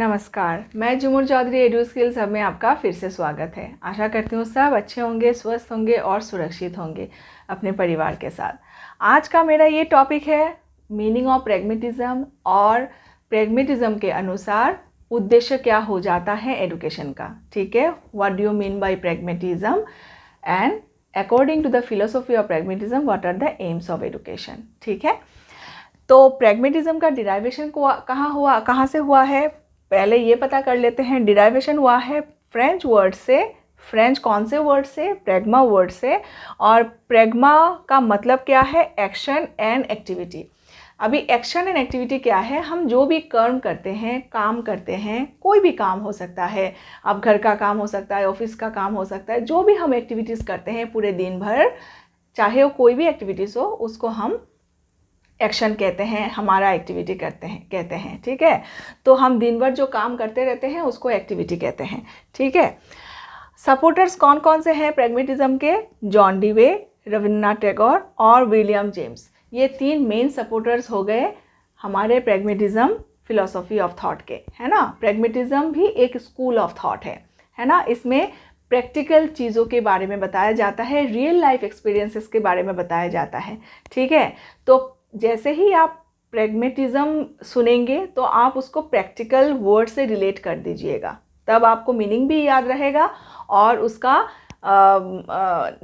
नमस्कार, मैं झूमर चौधरी एडू स्किल्स हब में आपका फिर से स्वागत है। आशा करती हूँ सब अच्छे होंगे, स्वस्थ होंगे और सुरक्षित होंगे अपने परिवार के साथ। आज का मेरा ये टॉपिक है मीनिंग ऑफ प्रैग्मेटिज्म और प्रैग्मेटिज्म के अनुसार उद्देश्य क्या हो जाता है एडुकेशन का। ठीक है, what do you mean by pragmatism and according to the philosophy of pragmatism what are the aims of education. ठीक है, तो प्रैग्मेटिज्म का डिराइवेशन कहाँ से हुआ है, पहले ये पता कर लेते हैं। डिराइवेशन हुआ है फ्रेंच वर्ड से। फ्रेंच कौन से वर्ड से? प्रैग्मा वर्ड से। और प्रैग्मा का मतलब क्या है? Action and activity. अभी एक्शन एंड एक्टिविटी क्या है? हम जो भी कर्म करते हैं, काम करते हैं, कोई भी काम हो सकता है। अब घर का काम हो सकता है, ऑफिस का काम हो सकता है, जो भी हम एक्टिविटीज़ करते हैं पूरे दिन भर, चाहे वो कोई भी एक्टिविटीज़ हो, उसको हम एक्शन कहते हैं, हमारा एक्टिविटी कहते हैं। ठीक है, तो हम दिन भर जो काम करते रहते हैं उसको एक्टिविटी कहते हैं। ठीक है, सपोर्टर्स कौन कौन से हैं प्रैग्मेटिज्म के? जॉन डीवे, रविन्द्रनाथ टैगोर और विलियम जेम्स। ये तीन मेन सपोर्टर्स हो गए हमारे प्रैग्मेटिज्म फिलोसॉफी ऑफ थॉट के, है ना। प्रैग्मेटिज्म भी एक स्कूल ऑफ थॉट है ना। इसमें प्रैक्टिकल चीज़ों के बारे में बताया जाता है, रियल लाइफ एक्सपीरियंसेस के बारे में बताया जाता है। ठीक है, तो जैसे ही आप प्रैग्मेटिज्म सुनेंगे तो आप उसको प्रैक्टिकल वर्ड से रिलेट कर दीजिएगा, तब आपको मीनिंग भी याद रहेगा और उसका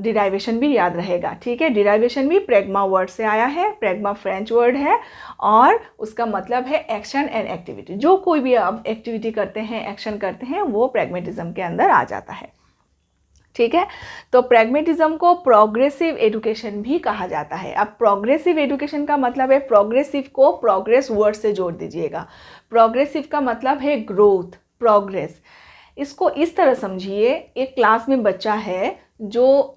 डिराइवेशन भी याद रहेगा। ठीक है, डिराइवेशन भी प्रैग्मा वर्ड से आया है। प्रैग्मा फ्रेंच वर्ड है और उसका मतलब है एक्शन एंड एक्टिविटी। जो कोई भी आप एक्टिविटी करते हैं, एक्शन करते हैं, वो प्रैग्मेटिज्म के अंदर आ जाता है। ठीक है, तो प्रैग्मेटिज्म को प्रोग्रेसिव एजुकेशन भी कहा जाता है। अब प्रोग्रेसिव एजुकेशन का मतलब है, प्रोग्रेसिव को प्रोग्रेस वर्ड से जोड़ दीजिएगा। प्रोग्रेसिव का मतलब है ग्रोथ, प्रोग्रेस। इसको इस तरह समझिए, एक क्लास में बच्चा है जो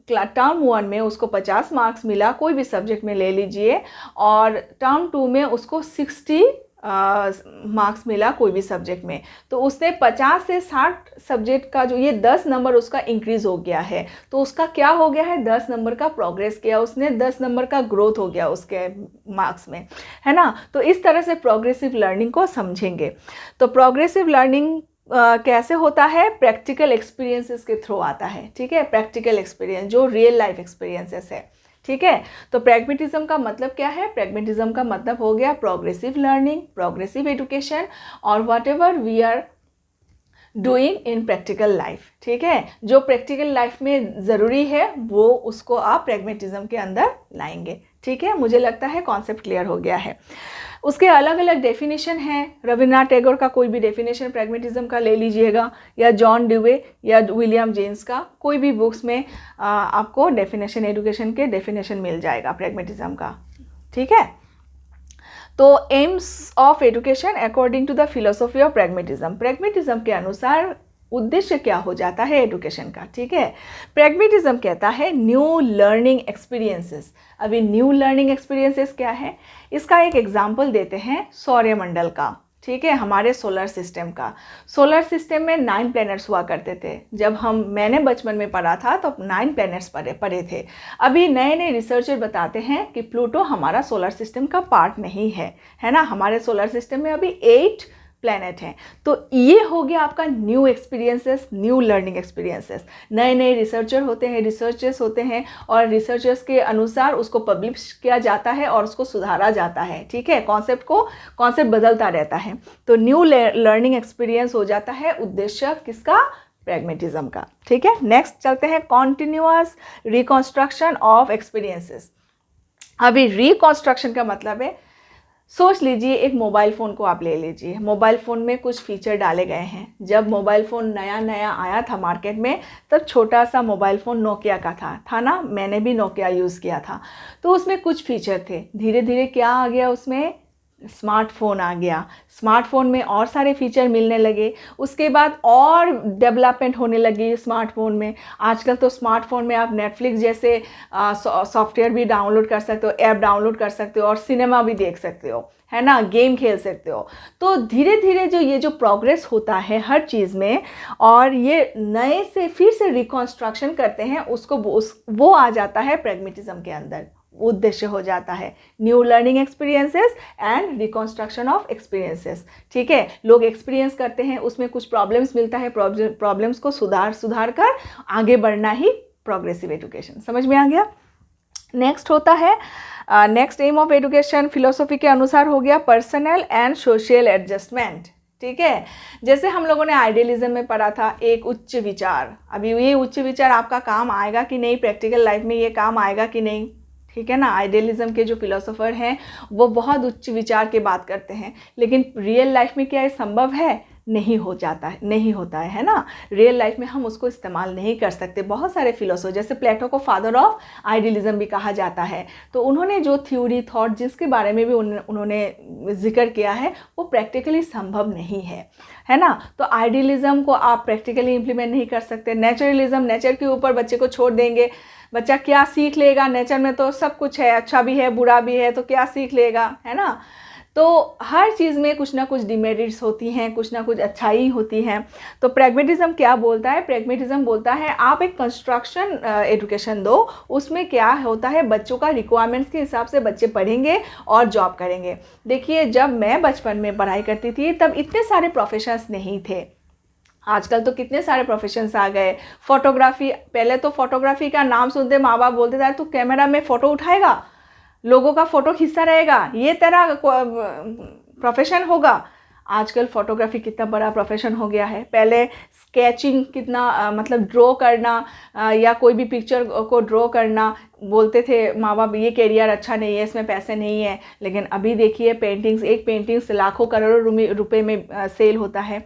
टर्म 1 में उसको 50 मार्क्स मिला, कोई भी सब्जेक्ट में ले लीजिए, और टर्म 2 में उसको 60 मार्क्स मिला कोई भी सब्जेक्ट में, तो उसने 50 से 60 सब्जेक्ट का जो ये 10 नंबर उसका इंक्रीज़ हो गया है। तो उसका क्या हो गया है? 10 नंबर का प्रोग्रेस किया उसने, 10 नंबर का ग्रोथ हो गया उसके मार्क्स में, है ना। तो इस तरह से प्रोग्रेसिव लर्निंग को समझेंगे। तो प्रोग्रेसिव लर्निंग कैसे होता है? प्रैक्टिकल एक्सपीरियंसेस के थ्रू आता है। ठीक है, प्रैक्टिकल एक्सपीरियंस जो रियल लाइफ एक्सपीरियंसेस है। ठीक है, तो प्रैग्मेटिज्म का मतलब क्या है? प्रैग्मेटिज्म का मतलब हो गया प्रोग्रेसिव लर्निंग, प्रोग्रेसिव एजुकेशन और whatever we are doing in practical life. ठीक है, जो प्रैक्टिकल लाइफ में ज़रूरी है वो उसको आप प्रैग्मेटिज्म के अंदर लाएंगे। ठीक है, मुझे लगता है कॉन्सेप्ट क्लियर हो गया है। उसके अलग अलग डेफिनेशन हैं। रविन्द्रनाथ टैगोर का कोई भी डेफिनेशन प्रैग्मेटिज्म का ले लीजिएगा, या जॉन ड्यूवे या विलियम जेम्स का कोई भी बुक्स में आपको डेफिनेशन, एजुकेशन के डेफिनेशन मिल जाएगा प्रैग्मेटिज्म का। ठीक है, तो aims of education according to the philosophy of pragmatism. Pragmatism के अनुसार उद्देश्य क्या हो जाता है एजुकेशन का। ठीक है, प्रैग्मेटिज्म कहता है न्यू लर्निंग एक्सपीरियंसेस। अभी न्यू लर्निंग एक्सपीरियंसेस क्या है? इसका एक एग्जांपल देते हैं सौरमंडल का। ठीक है, हमारे सोलर सिस्टम का। सोलर सिस्टम में 9 प्लैनेट्स हुआ करते थे। जब मैंने बचपन में पढ़ा था तो 9 प्लैनेट्स पढ़े थे। अभी नए नए रिसर्चर बताते हैं कि प्लूटो हमारा सोलर सिस्टम का पार्ट नहीं है ना। हमारे सोलर सिस्टम में अभी 8 प्लैनेट हैं। तो ये हो गया आपका new experiences, new learning experiences. नए नए रिसर्चर्स होते हैं और रिसर्चर्स के अनुसार उसको पब्लिश किया जाता है और उसको सुधारा जाता है। ठीक है, कॉन्सेप्ट बदलता रहता है। तो न्यू लर्निंग एक्सपीरियंस हो जाता है उद्देश्य किसका? प्रैग्मेटिज्म का। ठीक है, नेक्स्ट चलते हैं कॉन्टिन्यूअस रिकॉन्स्ट्रक्शन ऑफ एक्सपीरियंसेस। अभी रिकॉन्स्ट्रक्शन का मतलब है, सोच लीजिए एक मोबाइल फ़ोन को आप ले लीजिए। मोबाइल फ़ोन में कुछ फीचर डाले गए हैं। जब मोबाइल फ़ोन नया नया आया था मार्केट में, तब छोटा सा मोबाइल फ़ोन नोकिया का था ना। मैंने भी नोकिया यूज़ किया था। तो उसमें कुछ फीचर थे। धीरे धीरे क्या आ गया उसमें? स्मार्टफोन आ गया। स्मार्टफोन में और सारे फीचर मिलने लगे। उसके बाद और डेवलपमेंट होने लगी स्मार्टफोन में। आजकल तो स्मार्टफोन में आप नेटफ्लिक्स जैसे सॉफ्टवेयर भी डाउनलोड कर सकते हो, ऐप डाउनलोड कर सकते हो और सिनेमा भी देख सकते हो, है ना, गेम खेल सकते हो। तो धीरे धीरे जो प्रोग्रेस होता है हर चीज़ में, और ये नए से फिर से रिकॉन्स्ट्रक्शन करते हैं उसको, वो आ जाता है प्रैग्मेटिज्म के अंदर। उद्देश्य हो जाता है। New learning experiences and reconstruction of experiences. ठीक है, लोग एक्सपीरियंस करते हैं, उसमें कुछ प्रॉब्लम्स मिलता है, प्रॉब्लम्स को सुधार कर आगे बढ़ना ही प्रोग्रेसिव एजुकेशन। समझ में आ गया। नेक्स्ट होता है next aim of education philosophy के अनुसार हो गया पर्सनल एंड सोशल एडजस्टमेंट। ठीक है, जैसे हम लोगों ने आइडियलिज्म में पढ़ा था एक उच्च विचार। अभी ये उच्च विचार आपका काम आएगा कि नहीं, प्रैक्टिकल लाइफ में ये काम आएगा कि नहीं। ठीक है ना, आइडियलिज्म के जो फिलोसोफर हैं वो बहुत उच्च विचार की बात करते हैं, लेकिन रियल लाइफ में क्या ये संभव है? नहीं होता है ना। रियल लाइफ में हम उसको इस्तेमाल नहीं कर सकते। बहुत सारे फिलोसोफर, जैसे प्लेटो को फादर ऑफ आइडियलिज्म भी कहा जाता है, तो उन्होंने जो थ्योरी थॉट जिसके बारे में भी उन्होंने जिक्र किया है वो प्रैक्टिकली संभव नहीं है ना। तो आइडियलिज्म को आप प्रैक्टिकली इम्प्लीमेंट नहीं कर सकते। नेचुरलिज्म, नेचर के ऊपर बच्चे को छोड़ देंगे, बच्चा क्या सीख लेगा? नेचर में तो सब कुछ है, अच्छा भी है बुरा भी है, तो क्या सीख लेगा, है ना। तो हर चीज़ में कुछ ना कुछ डिमेरिट्स होती हैं, कुछ ना कुछ अच्छाई होती हैं। तो प्रैग्मेटिज्म क्या बोलता है? प्रैग्मेटिज्म बोलता है आप एक कंस्ट्रक्शन एजुकेशन दो, उसमें क्या होता है बच्चों का रिक्वायरमेंट्स के हिसाब से बच्चे पढ़ेंगे और जॉब करेंगे। देखिए, जब मैं बचपन में पढ़ाई करती थी तब इतने सारे प्रोफेशंस नहीं थे। आजकल तो कितने सारे प्रोफेशंस आ गए। फोटोग्राफी, पहले तो फोटोग्राफी का नाम सुनते माँ बाप बोलते थे तू कैमरा में फ़ोटो उठाएगा, लोगों का फ़ोटो खींचता रहेगा, ये तेरा प्रोफेशन होगा। आजकल फोटोग्राफी कितना बड़ा प्रोफेशन हो गया है। पहले स्केचिंग कितना मतलब ड्रॉ करना या कोई भी पिक्चर को ड्रॉ करना, बोलते थे माँ बाप ये कैरियर अच्छा नहीं है, इसमें पैसे नहीं है। लेकिन अभी देखिए पेंटिंग्स, एक पेंटिंग्स लाखों करोड़ों रुपए में सेल होता है।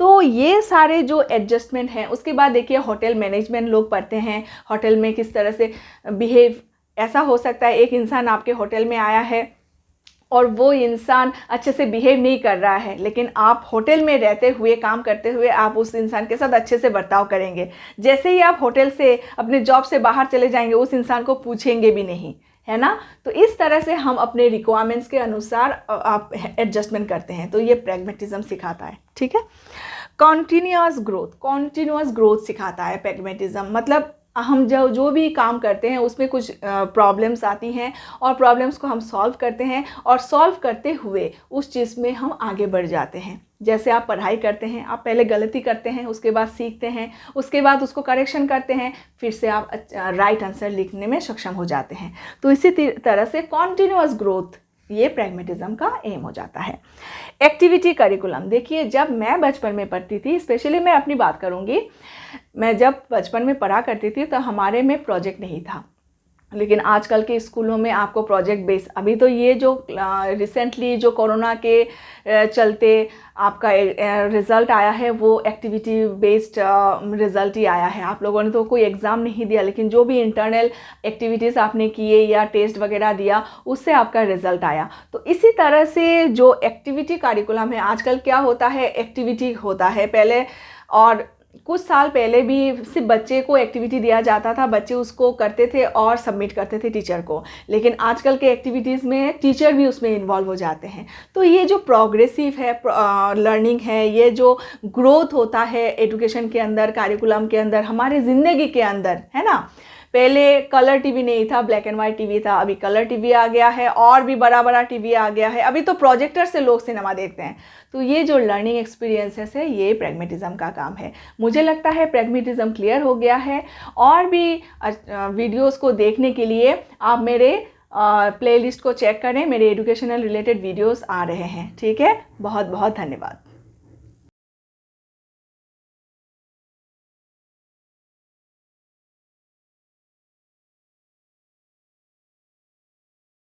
तो ये सारे जो एडजस्टमेंट हैं, उसके बाद देखिए होटल मैनेजमेंट लोग पढ़ते हैं, होटल में किस तरह से बिहेव। ऐसा हो सकता है एक इंसान आपके होटल में आया है और वो इंसान अच्छे से बिहेव नहीं कर रहा है, लेकिन आप होटल में रहते हुए, काम करते हुए आप उस इंसान के साथ अच्छे से बर्ताव करेंगे। जैसे ही आप होटल से, अपने जॉब से बाहर चले जाएंगे, उस इंसान को पूछेंगे भी नहीं, है ना। तो इस तरह से हम अपने रिक्वायरमेंट्स के अनुसार आप एडजस्टमेंट करते हैं। तो ये प्रैग्मेटिज्म सिखाता है। ठीक है, कॉन्टीन्यूअस ग्रोथ सिखाता है प्रैग्मेटिज्म। मतलब हम जो भी काम करते हैं उसमें कुछ प्रॉब्लम्स आती हैं और प्रॉब्लम्स को हम सॉल्व करते हैं, और सॉल्व करते हुए उस चीज़ में हम आगे बढ़ जाते हैं। जैसे आप पढ़ाई करते हैं, आप पहले गलती करते हैं, उसके बाद सीखते हैं, उसके बाद उसको करेक्शन करते हैं, फिर से आप राइट आंसर लिखने में सक्षम हो जाते हैं। तो इसी तरह से कॉन्टीन्यूअस ग्रोथ ये प्रैग्मेटिज्म का एम हो जाता है। एक्टिविटी करिकुलम, देखिए जब मैं बचपन में पढ़ती थी, स्पेशली मैं अपनी बात करूँगी, मैं जब बचपन में पढ़ा करती थी तो हमारे में प्रोजेक्ट नहीं था, लेकिन आजकल के स्कूलों में आपको प्रोजेक्ट बेस्ड, अभी तो ये जो रिसेंटली जो कोरोना के चलते आपका रिज़ल्ट आया है वो एक्टिविटी बेस्ड रिज़ल्ट ही आया है। आप लोगों ने तो कोई एग्ज़ाम नहीं दिया, लेकिन जो भी इंटरनल एक्टिविटीज़ आपने किए या टेस्ट वगैरह दिया उससे आपका रिज़ल्ट आया। तो इसी तरह से जो एक्टिविटी करिकुलम है, आजकल क्या होता है, एक्टिविटी होता है पहले, और कुछ साल पहले भी सिर्फ बच्चे को एक्टिविटी दिया जाता था, बच्चे उसको करते थे और सबमिट करते थे टीचर को। लेकिन आजकल के एक्टिविटीज़ में टीचर भी उसमें इन्वॉल्व हो जाते हैं। तो ये जो प्रोग्रेसिव है लर्निंग है, ये जो ग्रोथ होता है एजुकेशन के अंदर, करिकुलम के अंदर, हमारे ज़िंदगी के अंदर, है ना। पहले कलर टीवी नहीं था, ब्लैक एंड वाइट टीवी था, अभी कलर टीवी आ गया है और भी बड़ा बड़ा टीवी आ गया है। अभी तो प्रोजेक्टर से लोग सिनेमा देखते हैं। तो ये जो लर्निंग एक्सपीरियंसेस है ये प्रैग्मेटिज्म का काम है। मुझे लगता है प्रैग्मेटिज्म क्लियर हो गया है। और भी वीडियोस को देखने के लिए आप मेरे प्लेलिस्ट को चेक करें, मेरे एजुकेशनल रिलेटेड वीडियोस आ रहे हैं। ठीक है, बहुत बहुत धन्यवाद।